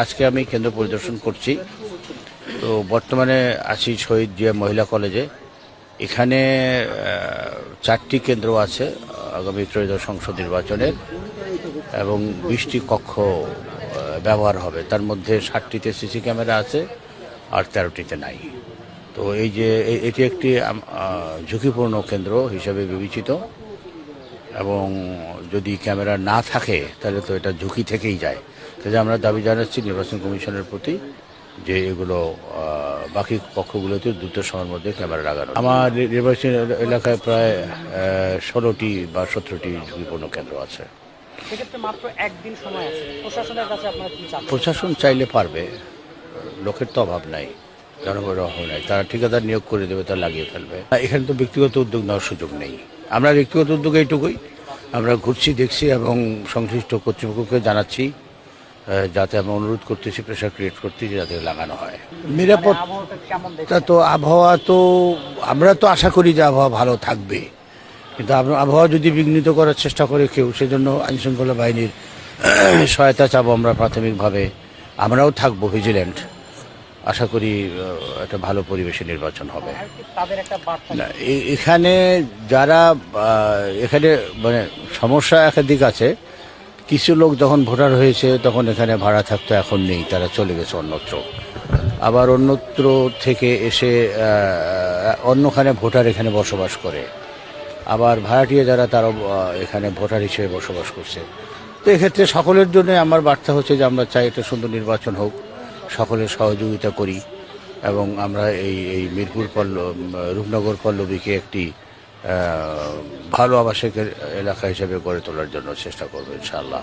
আজকে আমি কেন্দ্র পরিদর্শন করছি। তো বর্তমানে আছি শহীদ জিয়া মহিলা কলেজে। এখানে 4টি কেন্দ্র আছে আগামী ত্রয়োদশ সংসদ নির্বাচনের, এবং 20টি কক্ষ ব্যবহার হবে। তার মধ্যে 60টিতে সিসি ক্যামেরা আছে আর 13টিতে নাই। তো এই যে এটি একটি ঝুঁকিপূর্ণ কেন্দ্র হিসেবে বিবেচিত, এবং যদি ক্যামেরা না থাকে তাহলে তো এটা ঝুঁকি থেকেই যায়। তাই আমরা দাবি জানাচ্ছি নির্বাচন কমিশনের প্রতি যে এগুলো বাকি কক্ষগুলোতে দ্রুত সময়ের মধ্যে ক্যামেরা লাগানো। আমার নির্বাচন এলাকায় প্রায় 16টি বা 17টি ঝুঁকিপূর্ণ কেন্দ্র আছে। সেক্ষেত্রে মাত্র একদিন সময় আছে, প্রশাসনের কাছে আপনারা কি চান? প্রশাসন চাইলে পারবে, লোকের তো অভাব নাই, জনগণের অভাব নাই, তারা ঠিকাদার নিয়োগ করে দেবে, তারা লাগিয়ে ফেলবে। এখানে তো ব্যক্তিগত উদ্যোগ নেওয়ার সুযোগ নেই। আমরা ব্যক্তিগত উদ্যোগ এইটুকুই, আমরা ঘুরছি, দেখছি এবং সংশ্লিষ্ট কর্তৃপক্ষকে জানাচ্ছি, যাতে আমরা অনুরোধ করতেছি, প্রেশার ক্রিয়েট করতেছি যাতে লাগানো হয়। নিরাপত্তা তো আবহাওয়া তো আমরা তো আশা করি যে আবহাওয়া ভালো থাকবে, কিন্তু আবহাওয়া যদি বিঘ্নিত করার চেষ্টা করে কেউ, সেজন্য আইনশৃঙ্খলা বাহিনীর সহায়তা চাবো আমরা প্রাথমিকভাবে। আমরাও থাকবো ভিজিল্যান্ট। আশা করি একটা ভালো পরিবেশে নির্বাচন হবে। না, এখানে যারা এখানে মানে সমস্যা একাধিক আছে। কিছু লোক যখন ভোটার হয়েছে তখন এখানে ভাড়া থাকতো, এখন নেই, তারা চলে গেছে অন্যত্র। আবার অন্যত্র থেকে এসে অন্যখানে ভোটার এখানে বসবাস করে। আবার ভাড়াটিয়া যারা, তারা এখানে ভোটার হিসেবে বসবাস করছে। তো এক্ষেত্রে সকলের জন্য আমার বার্তা হচ্ছে যে আমরা চাই একটা সুন্দর নির্বাচন হোক, সকলের সহযোগিতা করি, এবং আমরা এই মিরপুর রূপনগর পল্লবীকে একটি ভালো আবাসিক এলাকা হিসেবে গড়ে তোলার জন্য চেষ্টা করবো ইনশাআল্লাহ।